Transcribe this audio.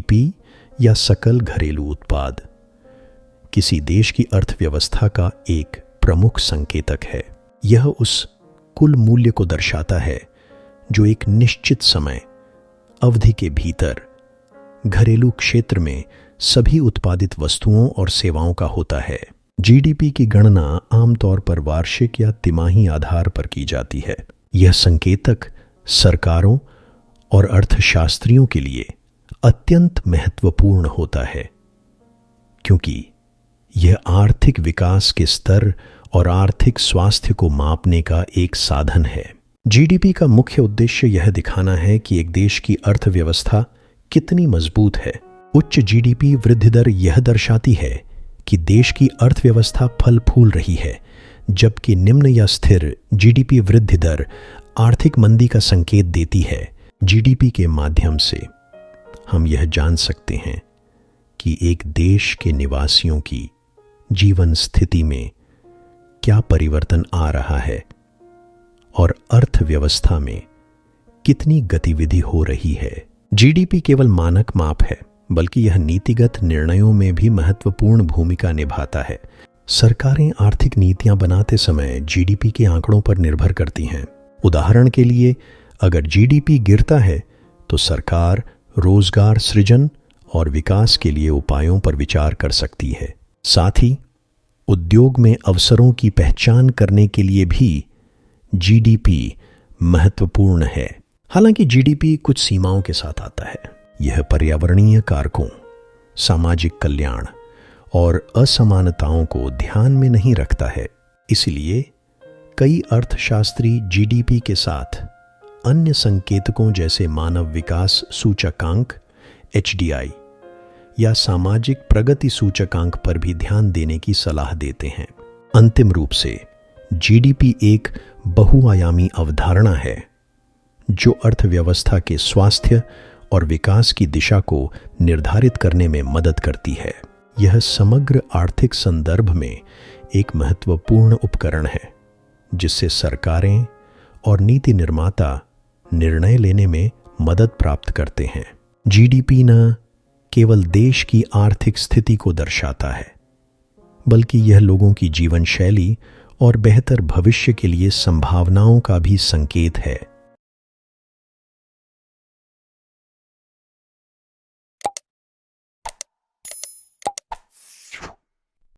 GDP या सकल घरेलू उत्पाद किसी देश की अर्थव्यवस्था का एक प्रमुख संकेतक है। यह उस कुल मूल्य को दर्शाता है जो एक निश्चित समय अवधि के भीतर घरेलू क्षेत्र में सभी उत्पादित वस्तुओं और सेवाओं का होता है। जीडीपी की गणना आमतौर पर वार्षिक या तिमाही आधार पर की जाती है। यह संकेतक सरकारों और अर्थशास्त्रियों के लिए अत्यंत महत्वपूर्ण होता है, क्योंकि यह आर्थिक विकास के स्तर और आर्थिक स्वास्थ्य को मापने का एक साधन है। जीडीपी का मुख्य उद्देश्य यह दिखाना है कि एक देश की अर्थव्यवस्था कितनी मजबूत है। उच्च जीडीपी वृद्धि दर यह दर्शाती है कि देश की अर्थव्यवस्था फल फूल रही है, जबकि निम्न या स्थिर जीडीपी वृद्धि दर आर्थिक मंदी का संकेत देती है। जीडीपी के माध्यम से हम यह जान सकते हैं कि एक देश के निवासियों की जीवन स्थिति में क्या परिवर्तन आ रहा है और अर्थव्यवस्था में कितनी गतिविधि हो रही है। जीडीपी केवल मानक माप है, बल्कि यह नीतिगत निर्णयों में भी महत्वपूर्ण भूमिका निभाता है। सरकारें आर्थिक नीतियां बनाते समय जीडीपी के आंकड़ों पर निर्भर करती हैं। उदाहरण के लिए, अगर जीडीपी गिरता है तो सरकार रोजगार सृजन और विकास के लिए उपायों पर विचार कर सकती है। साथ ही उद्योग में अवसरों की पहचान करने के लिए भी जीडीपी महत्वपूर्ण है। हालांकि जीडीपी कुछ सीमाओं के साथ आता है। यह पर्यावरणीय कारकों, सामाजिक कल्याण और असमानताओं को ध्यान में नहीं रखता है। इसलिए कई अर्थशास्त्री जीडीपी के साथ अन्य संकेतकों जैसे मानव विकास सूचकांक एचडीआई या सामाजिक प्रगति सूचकांक पर भी ध्यान देने की सलाह देते हैं। अंतिम रूप से जीडीपी एक बहुआयामी अवधारणा है जो अर्थव्यवस्था के स्वास्थ्य और विकास की दिशा को निर्धारित करने में मदद करती है। यह समग्र आर्थिक संदर्भ में एक महत्वपूर्ण उपकरण है जिससे सरकारें और नीति निर्माता निर्णय लेने में मदद प्राप्त करते हैं। जीडीपी न केवल देश की आर्थिक स्थिति को दर्शाता है, बल्कि यह लोगों की जीवन शैली और बेहतर भविष्य के लिए संभावनाओं का भी संकेत है।